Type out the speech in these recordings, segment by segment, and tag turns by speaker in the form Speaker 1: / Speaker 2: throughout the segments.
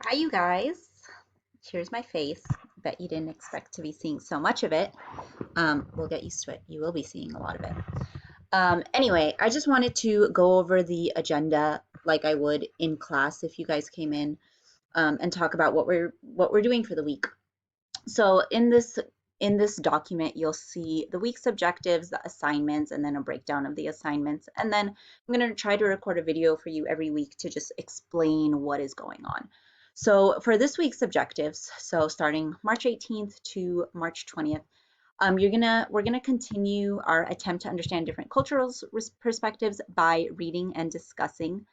Speaker 1: Hi, you guys. Here's my face. Bet you didn't expect to be seeing so much of it. We'll get used to it. You will be seeing a lot of it. Anyway, I just wanted to go over the agenda like I would in class if you guys came in and talk about what we're doing for the week. So in this document, you'll see the week's objectives, the assignments, and then a breakdown of the assignments. And then I'm going to try to record a video for you every week to just explain what is going on. So for this week's objectives, so starting March 18th to March 20th, we're gonna continue our attempt to understand different cultural perspectives by reading and discussing.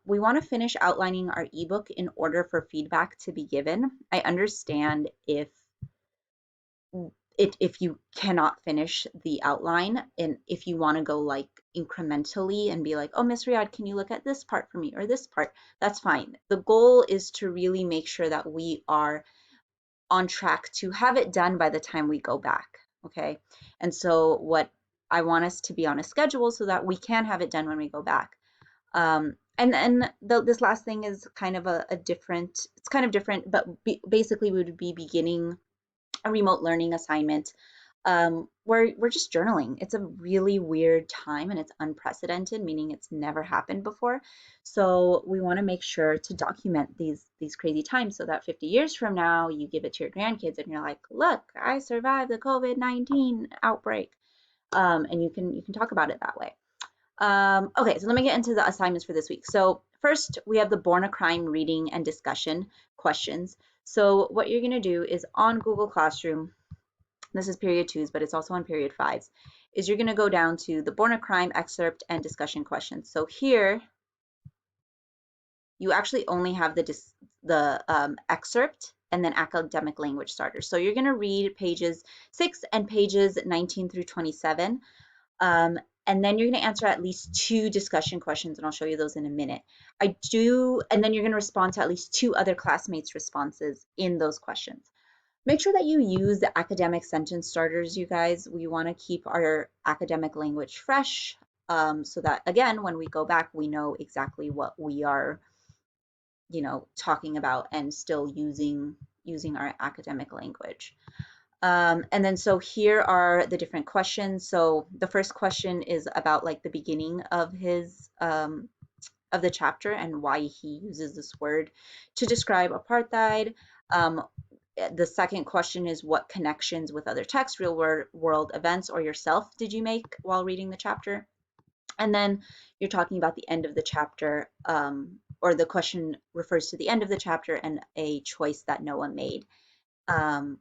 Speaker 1: We want to finish outlining our ebook in order for feedback to be given. I understand if you cannot finish the outline and if you want to go like incrementally and be like, oh, Miss Riyadh, can you look at this part for me or this part? That's fine. The goal is to really make sure that we are on track to have it done by the time we go back. Okay. And so what I want us to be on a schedule so that we can have it done when we go back. And then this last thing is kind of a different, it's kind of different, but basically we would be beginning a remote learning assignment where we're just journaling. It's a really weird time and it's unprecedented, meaning it's never happened before. So we want to make sure to document these crazy times so that 50 years from now you give it to your grandkids and you're like, look, I survived the COVID-19 outbreak. And you can talk about it that way. Okay, so let me get into the assignments for this week. So first, we have the Born a Crime reading and discussion questions. So what you're going to do is on Google Classroom, this is period 2's, but it's also on period 5's, is you're going to go down to the Born a Crime excerpt and discussion questions. So here, you actually only have the excerpt and then academic language starters. So you're going to read pages 6 and pages 19 through 27. And then you're going to answer at least 2 discussion questions, and I'll show you those in a minute. And then you're going to respond to at least 2 other classmates' responses in those questions. Make sure that you use the academic sentence starters, you guys. We want to keep our academic language fresh so that, again, when we go back, we know exactly what we are, talking about and still using our academic language. And then so here are the different questions. So the first question is about like the beginning of the chapter and why he uses this word to describe apartheid. The second question is what connections with other texts, real world events, or yourself did you make while reading the chapter? And then you're talking about the end of the chapter, or the question refers to the end of the chapter and a choice that Noah made.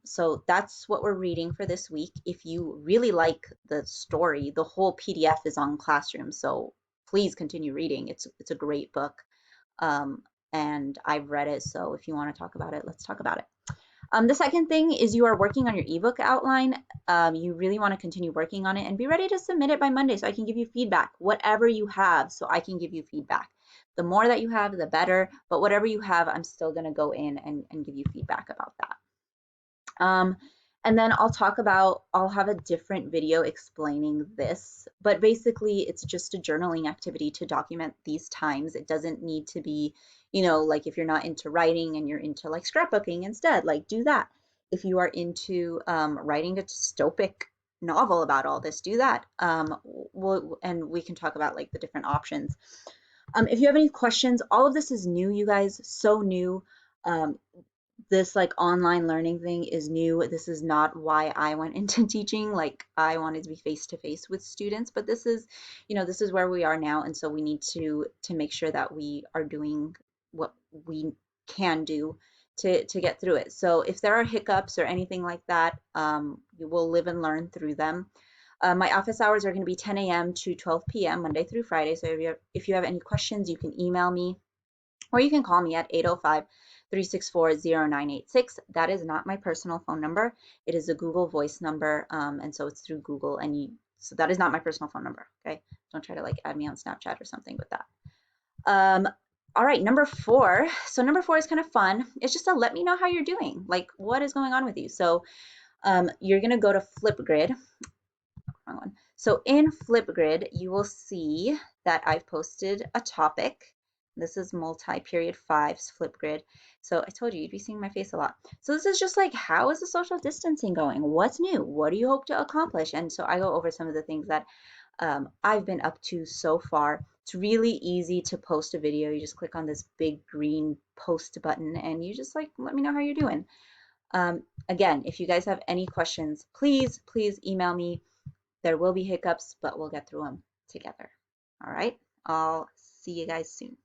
Speaker 1: So that's what we're reading for this week. If you really like the story, the whole PDF is on Classroom, so please continue reading. It's a great book, and I've read it. So if you want to talk about it, let's talk about it. The second thing is you are working on your ebook outline. You really want to continue working on it and be ready to submit it by Monday so I can give you feedback, whatever you have, so I can give you feedback. The more that you have, the better, but whatever you have, I'm still going to go in and give you feedback about that. And then I'll have a different video explaining this, but basically it's just a journaling activity to document these times. It doesn't need to be, like if you're not into writing and you're into like scrapbooking instead, like do that. If you are into writing a dystopic novel about all this, do that. And we can talk about like the different options. If you have any questions, all of this is new, you guys, so new. This like online learning thing is new. This is not why I went into teaching. Like I wanted to be face to face with students, but this is, this is where we are now, and so we need to make sure that we are doing what we can do to get through it. So if there are hiccups or anything like that, you will live and learn through them. My office hours are going to be 10 a.m. to 12 p.m. Monday through Friday. So if you have any questions, you can email me or you can call me at 805-364-0986. That is not my personal phone number. It is a Google Voice number, and so it's through Google, so that is not my personal phone number, okay? Don't try to like add me on Snapchat or something with that. All right, number 4. So number 4 is kind of fun. It's just to let me know how you're doing, like what is going on with you. So you're gonna go to Flipgrid. Wrong one. So in Flipgrid, you will see that I've posted a topic. This is multi-period 5's Flipgrid. So I told you, you'd be seeing my face a lot. So this is just like, how is the social distancing going? What's new? What do you hope to accomplish? And so I go over some of the things that I've been up to so far. It's really easy to post a video. You just click on this big green post button and you just like, let me know how you're doing. Again, if you guys have any questions, please email me. There will be hiccups, but we'll get through them together. All right. I'll see you guys soon.